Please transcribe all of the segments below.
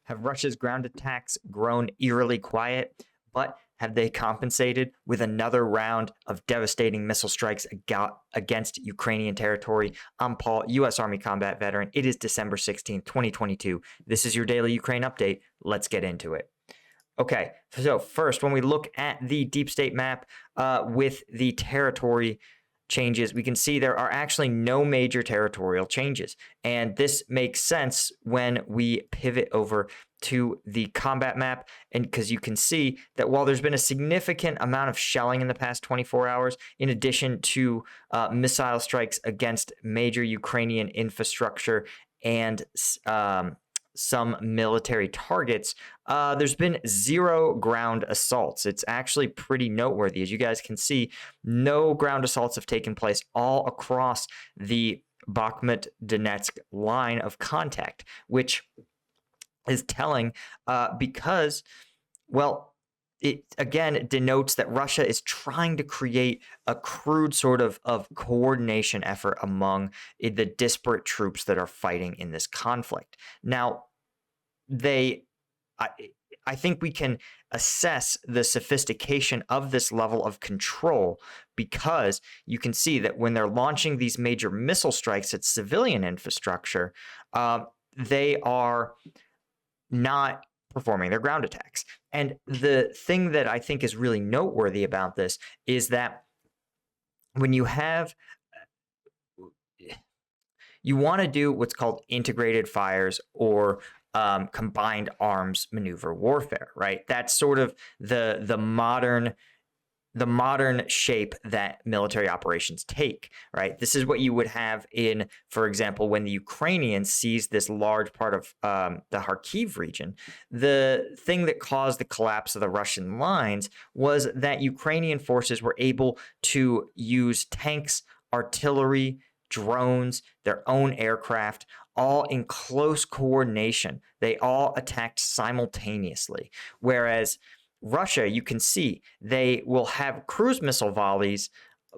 Have Russia's ground attacks grown eerily quiet, but have they compensated with another round of devastating missile strikes against Ukrainian territory? I'm Paul, U.S. Army combat veteran. It is December 16th, 2022. This is your daily Ukraine update. Let's get into it. Okay, so first, when we look at the deep state map with the territory changes, we can see there are actually no major territorial changes. And this makes sense when we pivot over to the combat map. And because you can see that while there's been a significant amount of shelling in the past 24 hours, in addition to missile strikes against major Ukrainian infrastructure and some military targets, there's been 0 ground assaults. It's actually pretty noteworthy. As you guys can see, no ground assaults have taken place all across the Bakhmut-Donetsk line of contact, which is telling because, well, it again denotes that Russia is trying to create a crude sort of coordination effort among the disparate troops that are fighting in this conflict. Now, I think we can assess the sophistication of this level of control because you can see that when they're launching these major missile strikes at civilian infrastructure, they are not performing their ground attacks. And the thing that I think is really noteworthy about this is that when you want to do what's called integrated fires or combined arms maneuver warfare, right? That's sort of the modern shape that military operations take, right? This is what you would have in, for example, when the Ukrainians seized this large part of the Kharkiv region. The thing that caused the collapse of the Russian lines was that Ukrainian forces were able to use tanks, artillery, drones, their own aircraft, all in close coordination. They all attacked simultaneously. Whereas Russia, you can see, they will have cruise missile volleys,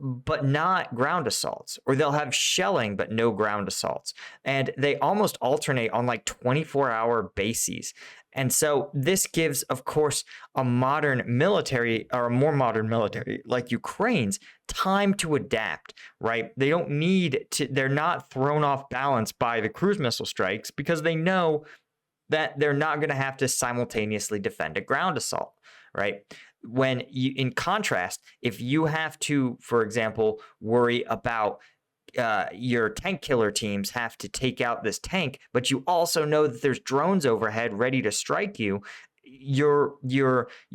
but not ground assaults, or they'll have shelling, but no ground assaults. And they almost alternate on like 24-hour bases. And so this gives, of course, a modern military or a more modern military like Ukraine's time to adapt, right? They don't need to, they're not thrown off balance by the cruise missile strikes because they know that they're not going to have to simultaneously defend a ground assault, right? When you, in contrast, if you have to, for example, worry about your tank killer teams have to take out this tank, but you also know that there's drones overhead ready to strike you, you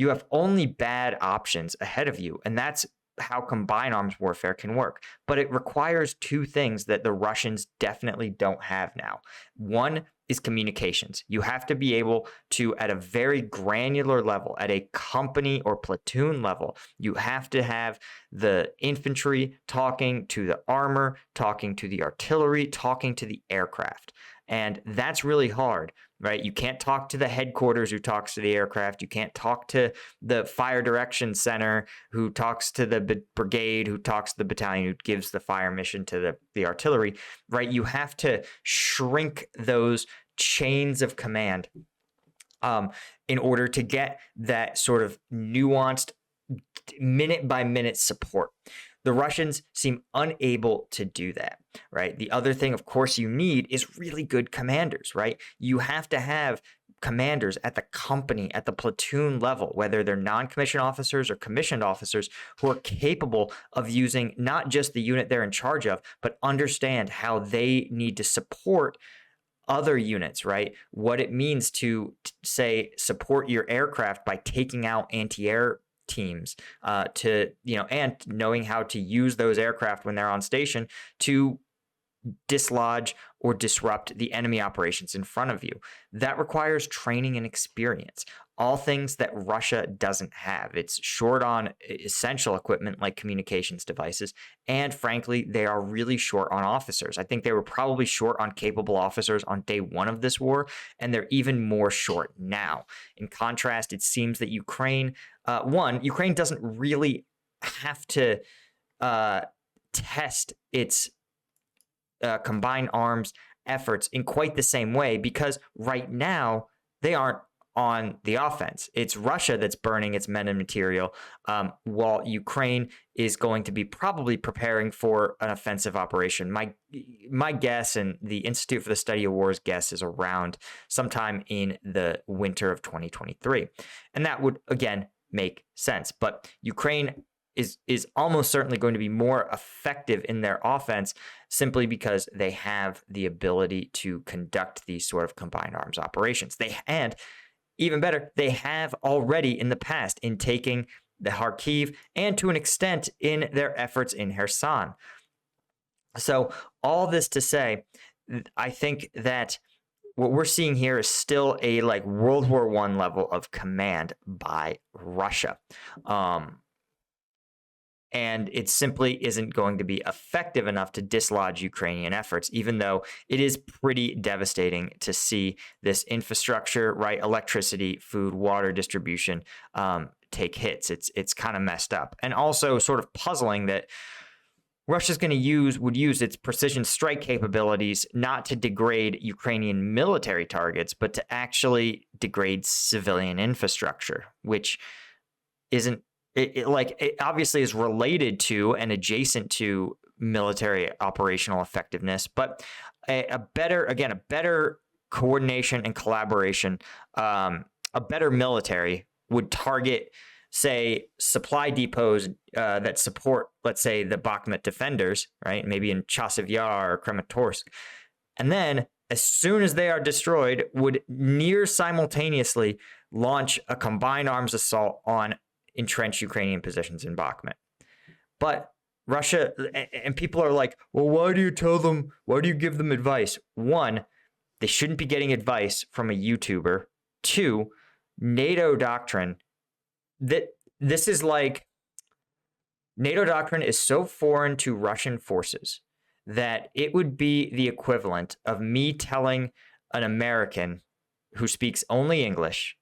have only bad options ahead of you, and that's how combined arms warfare can work. But it requires 2 things that the Russians definitely don't have now. One is communications. You have to be able to, at a very granular level, at a company or platoon level, you have to have the infantry talking to the armor, talking to the artillery, talking to the aircraft. And that's really hard, right? You can't talk to the headquarters who talks to the aircraft. You can't talk to the fire direction center who talks to the brigade, who talks to the battalion, who gives the fire mission to the artillery, right? You have to shrink those chains of command in order to get that sort of nuanced minute by minute support. The Russians seem unable to do that, right? The other thing, of course, you need is really good commanders, right? You have to have commanders at the company, at the platoon level, whether they're non-commissioned officers or commissioned officers, who are capable of using not just the unit they're in charge of, but understand how they need to support other units, right? What it means to say support your aircraft by taking out anti-air teams, and knowing how to use those aircraft when they're on station to dislodge or disrupt the enemy operations in front of you. That requires training and experience, all things that Russia doesn't have. It's short on essential equipment like communications devices, and frankly, they are really short on officers. I think they were probably short on capable officers on day one of this war, and they're even more short now. In contrast, it seems that Ukraine doesn't really have to test its combined arms efforts in quite the same way, because right now they aren't on the offense. It's Russia that's burning its men and material, while Ukraine is going to be probably preparing for an offensive operation. My guess, and the Institute for the Study of War's guess, is around sometime in the winter of 2023. And that would, again, make sense. But Ukraine is almost certainly going to be more effective in their offense simply because they have the ability to conduct these sort of combined arms operations. And even better, they have already in the past in taking the Kharkiv and to an extent in their efforts in Kherson. So all this to say, I think that what we're seeing here is still a like World War I level of command by Russia. And it simply isn't going to be effective enough to dislodge Ukrainian efforts, even though it is pretty devastating to see this infrastructure, right? Electricity, food, water distribution take hits. It's kind of messed up. And also sort of puzzling that Russia's would use its precision strike capabilities not to degrade Ukrainian military targets, but to actually degrade civilian infrastructure, which isn't it obviously is related to and adjacent to military operational effectiveness, but a better coordination and collaboration, a better military would target, say, supply depots that support, let's say, the Bakhmut defenders, right? Maybe in Chasiv Yar or Kramatorsk. And then as soon as they are destroyed, would near simultaneously launch a combined arms assault on entrenched Ukrainian positions in Bakhmut. But Russia, and people are like, well, why do you give them advice? One, they shouldn't be getting advice from a YouTuber. Two, NATO doctrine, this is like, NATO doctrine is so foreign to Russian forces that it would be the equivalent of me telling an American who speaks only English,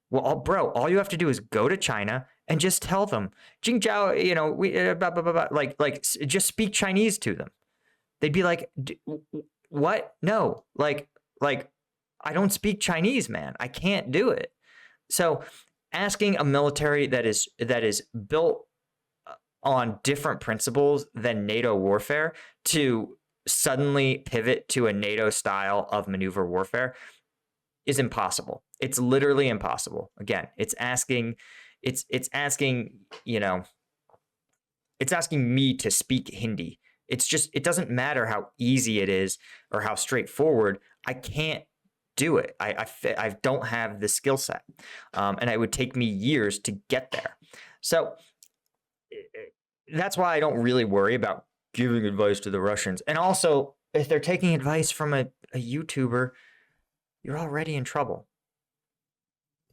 well, all you have to do is go to China and just tell them, Jingzhao, blah, blah, blah, blah. Like, just speak Chinese to them. They'd be like, what? No, like, I don't speak Chinese, man. I can't do it. So asking a military that is built on different principles than NATO warfare to suddenly pivot to a NATO style of maneuver warfare is impossible. It's literally impossible. Again, it's asking me to speak Hindi. It doesn't matter how easy it is or how straightforward. I can't do it. I don't have the skill set. And it would take me years to get there. So that's why I don't really worry about giving advice to the Russians. And also, if they're taking advice from a YouTuber, you're already in trouble.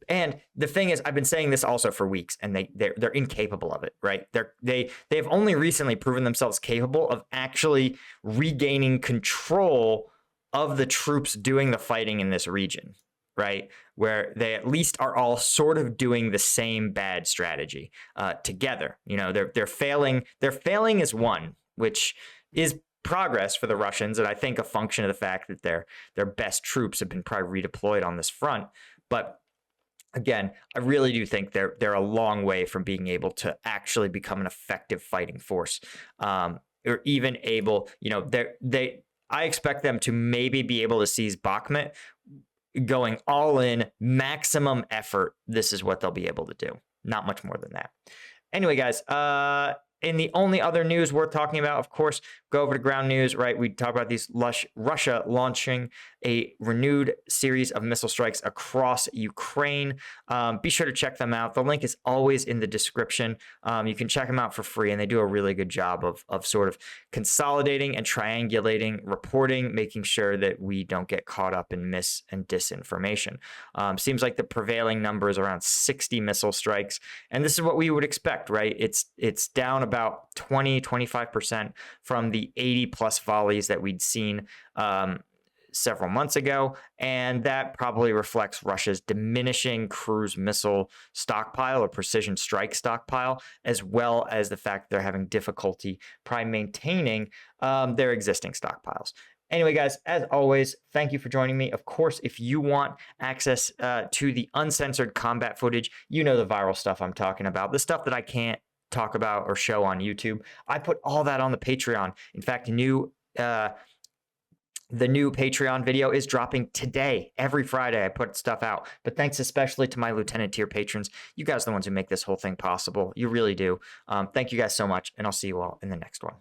And the thing is, I've been saying this also for weeks, and they're incapable of it, right? They've only recently proven themselves capable of actually regaining control of the troops doing the fighting in this region, right? Where they at least are all sort of doing the same bad strategy together. They're failing. They're failing as one, which is progress for the Russians, and I think a function of the fact that their best troops have been probably redeployed on this front. But again, I really do think they're a long way from being able to actually become an effective fighting force, or even able. I expect them to maybe be able to seize Bakhmut, going all in, maximum effort. This is what they'll be able to do. Not much more than that. Anyway, guys, in the only other news worth talking about, of course, go over to ground news, right? We talk about Russia launching a renewed series of missile strikes across Ukraine. Be sure to check them out. The link is always in the description. You can check them out for free, and they do a really good job of sort of consolidating and triangulating reporting, making sure that we don't get caught up in mis and disinformation. Seems like the prevailing number is around 60 missile strikes, and this is what we would expect, right? It's down about 20-25% from the 80 plus volleys that we'd seen several months ago, and that probably reflects Russia's diminishing cruise missile stockpile or precision strike stockpile, as well as the fact they're having difficulty maintaining their existing stockpiles. Anyway, guys, as always, thank you for joining me. Of course, if you want access to the uncensored combat footage, you know the viral stuff I'm talking about, the stuff that I can't talk about or show on YouTube. I put all that on the Patreon. In fact, the new Patreon video is dropping today. Every Friday, I put stuff out. But thanks especially to my Lieutenant tier patrons. You guys are the ones who make this whole thing possible. You really do. Thank you guys so much, and I'll see you all in the next one.